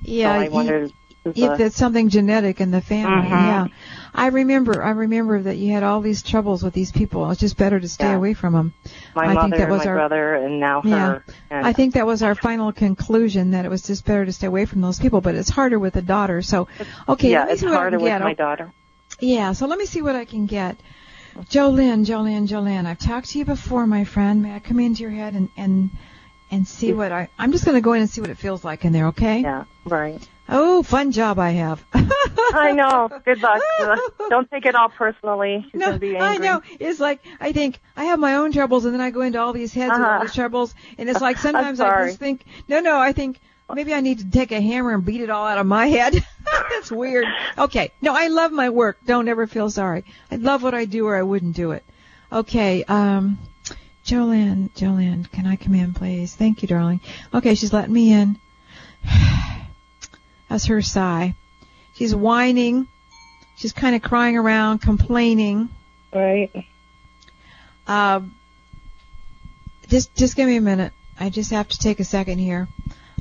Yeah, so I wonder if it's something genetic in the family. Yeah, I remember that you had all these troubles with these people. It's just better to stay away from them. My mother, my brother, and now her. And I think that was our final conclusion, that it was just better to stay away from those people. But it's harder with a daughter. So, okay, yeah, it's harder with my daughter. Yeah, so let me see what I can get. Jolynn, I've talked to you before, my friend. May I come into your head and see what I'm just going to go in and see what it feels like in there, okay? Yeah, right. Oh, fun job I have. I know. Good luck. Don't take it all personally. She's going to be angry. I know. It's like, I think I have my own troubles, and then I go into all these heads with all these troubles, and it's like sometimes I just think, I think maybe I need to take a hammer and beat it all out of my head. That's weird. Okay. No, I love my work. Don't ever feel sorry. I love what I do, or I wouldn't do it. Okay. Jolynn, can I come in, please? Thank you, darling. Okay, she's letting me in. That's her sigh. She's whining. She's kind of crying around, complaining. Right. Just give me a minute. I just have to take a second here.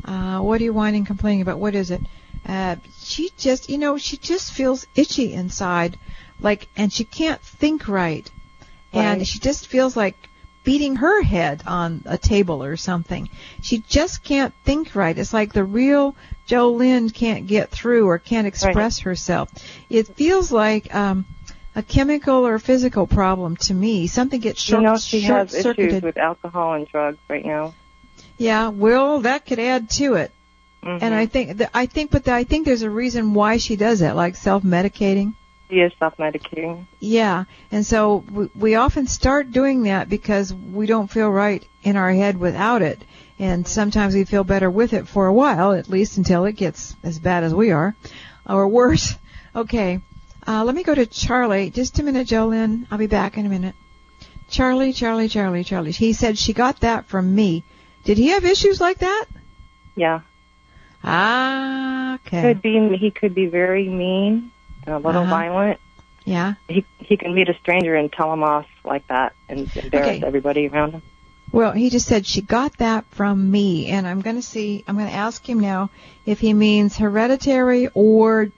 What are you whining, complaining about? What is it? She just feels itchy inside, and she can't think right. And she just feels like beating her head on a table or something. She just can't think right. It's like the real Jolynn can't get through or can't express herself. It feels like a chemical or physical problem to me. Something gets short-circuited. She has issues with alcohol and drugs right now. Yeah, well, that could add to it. Mm-hmm. And I think there's a reason why she does that, like self-medicating. She is self-medicating. Yeah, and so we often start doing that because we don't feel right in our head without it, and sometimes we feel better with it for a while, at least until it gets as bad as we are, or worse. Okay, let me go to Charlie. Just a minute, Jolynn. I'll be back in a minute. Charlie. He said she got that from me. Did he have issues like that? Yeah. Okay. He could be very mean. A little violent. Yeah. He can meet a stranger and tell him off like that and embarrass everybody around him. Well, he just said she got that from me, and I'm going to ask him now if he means hereditary or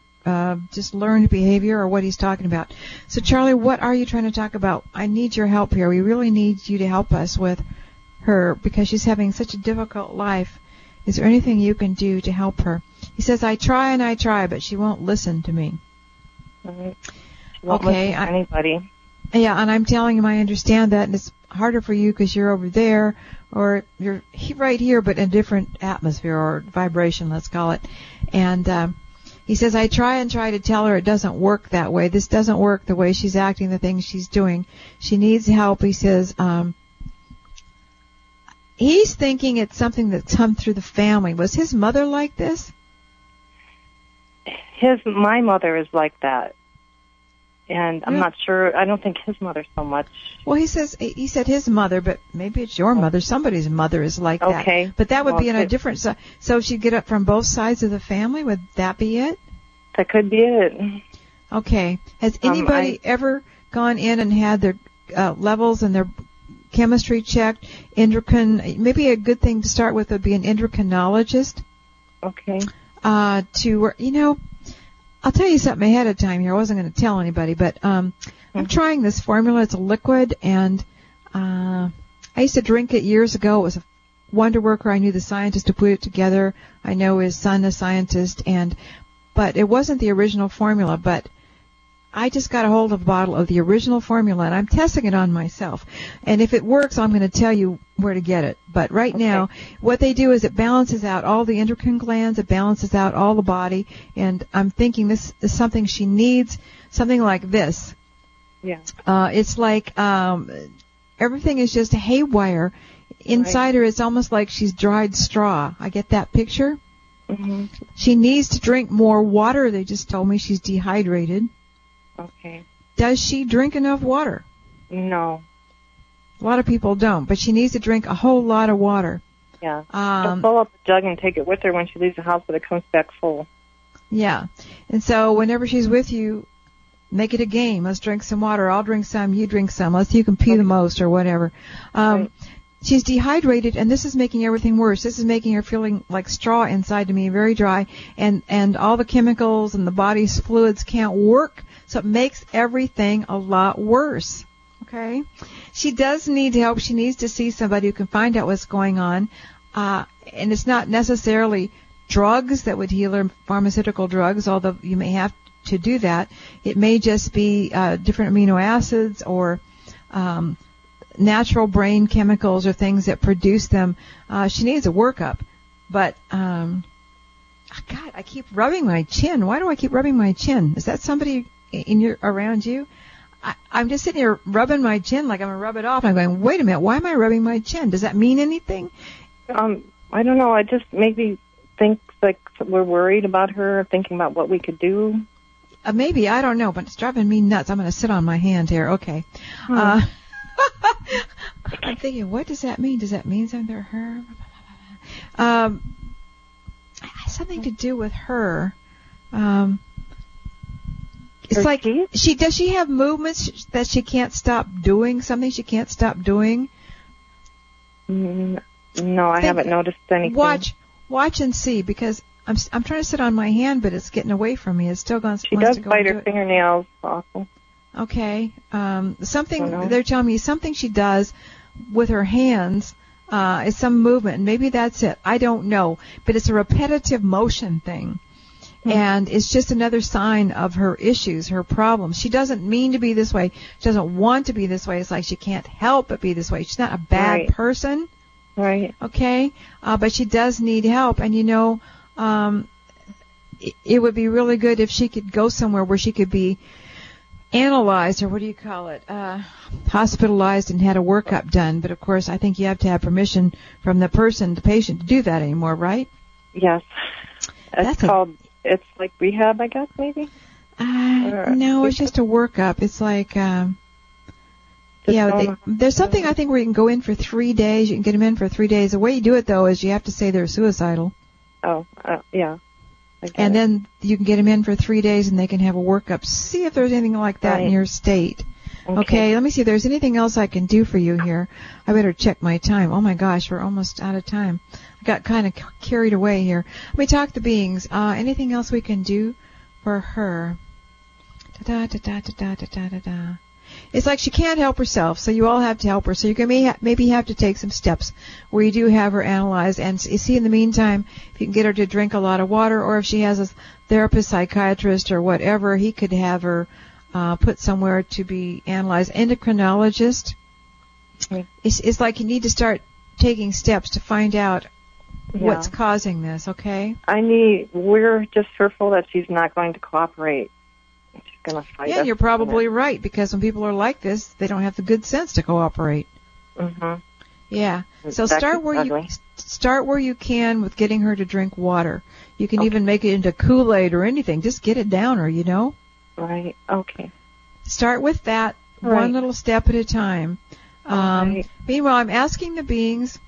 just learned behavior or what he's talking about. So, Charlie, what are you trying to talk about? I need your help here. We really need you to help us with her because she's having such a difficult life. Is there anything you can do to help her? He says, I try, but she won't listen to me. Right. She won't listen to anybody. Yeah, and I'm telling him I understand that, and it's harder for you because you're over there, or you're right here, but in a different atmosphere or vibration, let's call it. And he says, I try to tell her it doesn't work that way. This doesn't work the way she's acting, the things she's doing. She needs help. He says, he's thinking it's something that's come through the family. Was his mother like this? My mother is like that. And I'm not sure. I don't think his mother so much. Well, he said his mother, but maybe it's your mother. Somebody's mother is like that. Okay. But that would be in a different side. So she'd get up from both sides of the family? Would that be it? That could be it. Okay. Has anybody ever gone in and had their levels and their chemistry checked? Maybe a good thing to start with would be an endocrinologist. Okay. I'll tell you something ahead of time here. I wasn't going to tell anybody, but I'm trying this formula. It's a liquid, and I used to drink it years ago. It was a wonder worker. I knew the scientist who put it together. I know his son, a scientist, but it wasn't the original formula. But I just got a hold of a bottle of the original formula, and I'm testing it on myself. And if it works, I'm going to tell you where to get it. But right now, what they do is it balances out all the endocrine glands, it balances out all the body, and I'm thinking this is something she needs, something like this. Yeah. It's like everything is just haywire. Inside her, it's almost like she's dried straw. I get that picture? Mm-hmm. She needs to drink more water. They just told me she's dehydrated. Okay. Does she drink enough water? No. A lot of people don't, but she needs to drink a whole lot of water. Yeah. She'll fill up the jug and take it with her when she leaves the house, but it comes back full. Yeah. And so whenever she's with you, Make it a game. Let's drink some water. I'll drink some. You drink some. Let's see who can pee the most or whatever. Right. She's dehydrated, and this is making everything worse. This is making her feeling like straw inside to me, very dry, and all the chemicals and the body's fluids can't work, so it makes everything a lot worse. Okay? She does need help. She needs to see somebody who can find out what's going on, and it's not necessarily drugs that would heal her, pharmaceutical drugs, although you may have to do that. It may just be different amino acids or natural brain chemicals or things that produce them. She needs a workup. But, God, I keep rubbing my chin. Why do I keep rubbing my chin? Is that somebody around you? I'm just sitting here rubbing my chin like I'm going to rub it off. I'm going, wait a minute, why am I rubbing my chin? Does that mean anything? I don't know. I just maybe think like we're worried about her, thinking about what we could do. Maybe, I don't know, but it's driving me nuts. I'm going to sit on my hand here. Okay. I'm thinking, what does that mean? Does that mean something to her? It has something to do with her. It's like does she have movements that she can't stop doing? Something she can't stop doing? No, I haven't noticed anything. Watch and see, because I'm trying to sit on my hand, but it's getting away from me. It's still going. She does bite her fingernails. Awful. Okay. Something they're telling me something she does with her hands is some movement, and maybe that's it. I don't know, but it's a repetitive motion thing, and it's just another sign of her issues, her problems. She doesn't mean to be this way. She doesn't want to be this way. It's like she can't help but be this way. She's not a bad person. Right. Okay. But she does need help, and it would be really good if she could go somewhere where she could be analyzed, or what do you call it, hospitalized and had a workup done. But of course, I think you have to have permission from the patient to do that anymore, right? Yes. It's like rehab, I guess, maybe? No, it's just a workup. It's like, there's something I think where you can go in for 3 days. You can get them in for 3 days. The way you do it, though, is you have to say they're suicidal. Oh, yeah. And then you can get them in for 3 days, and they can have a workup. See if there's anything like that in your state. Okay, let me see if there's anything else I can do for you here. I better check my time. Oh, my gosh, we're almost out of time. I got kind of carried away here. Let me talk to beings. Anything else we can do for her? Da-da-da-da-da-da-da-da-da. It's like she can't help herself, so you all have to help her. So you can maybe have to take some steps where you do have her analyzed. And you see, in the meantime, if you can get her to drink a lot of water, or if she has a therapist, psychiatrist, or whatever, he could have her put somewhere to be analyzed. Endocrinologist. It's like you need to start taking steps to find out what's causing this, okay? We're just fearful that she's not going to cooperate. She's going to fight us. Yeah, you're probably right, because when people are like this, they don't have the good sense to cooperate. Mm-hmm. Yeah. So start where you can with getting her to drink water. You can even make it into Kool-Aid or anything. Just get it down her, Right. Okay. Start with that, one little step at a time. Meanwhile, I'm asking the beings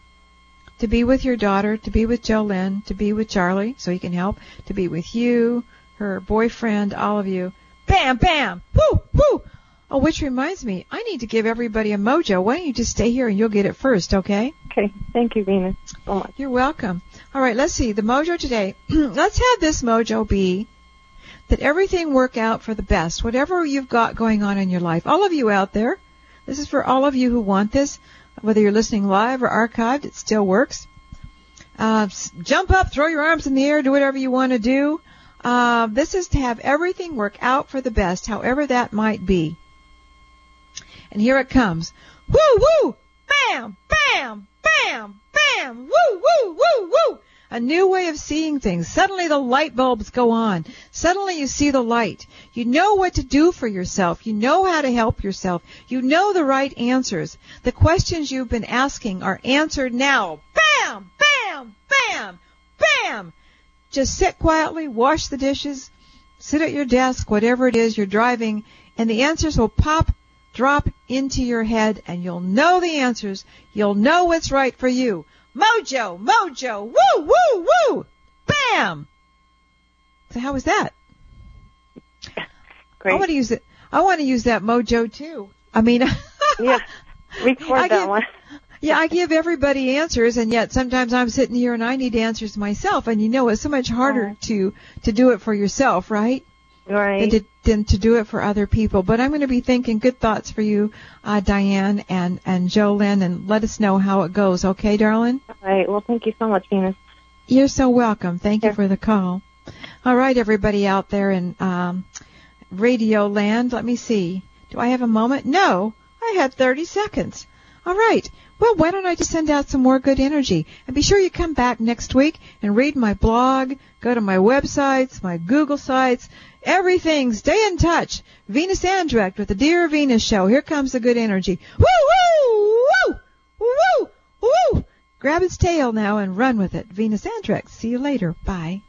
to be with your daughter, to be with Jolene, to be with Charlie, so he can help, to be with you, her boyfriend, all of you. Bam, bam, woo, woo. Oh, which reminds me, I need to give everybody a mojo. Why don't you just stay here and you'll get it first, okay? Okay. Thank you, Venus, so much. You're welcome. All right, let's see. The mojo today. Let's have this mojo be that everything work out for the best, whatever you've got going on in your life. All of you out there, this is for all of you who want this, whether you're listening live or archived, it still works. Jump up, throw your arms in the air, do whatever you want to do. This is to have everything work out for the best, however that might be. And here it comes. Woo, woo, bam, bam, bam, bam, woo, woo, woo, woo. A new way of seeing things. Suddenly the light bulbs go on. Suddenly you see the light. You know what to do for yourself. You know how to help yourself. You know the right answers. The questions you've been asking are answered now. Bam, bam, bam, bam. Just sit quietly, wash the dishes, sit at your desk, whatever it is you're driving, and the answers will drop into your head, and you'll know the answers. You'll know what's right for you. Mojo, mojo, woo, woo, woo, bam. So how was that? Great. I'm going to use it. I want to use that mojo too. I mean, yeah, record that one. Yeah, I give everybody answers, and yet sometimes I'm sitting here and I need answers myself. And it's so much harder to do it for yourself, right? Right. Than to do it for other people. But I'm going to be thinking good thoughts for you, Diane and Jolynn, and let us know how it goes. Okay, darling? All right. Well, thank you so much, Venus. You're so welcome. Thank you for the call. All right, everybody out there in Radio Land, let me see. Do I have a moment? No, I had 30 seconds. All right. Well, why don't I just send out some more good energy? And be sure you come back next week and read my blog, go to my websites, my Google sites, everything. Stay in touch. Venus Andrecht with the Dear Venus Show. Here comes the good energy. Woo, woo, woo, woo, woo. Grab its tail now and run with it. Venus Andrecht. See you later. Bye.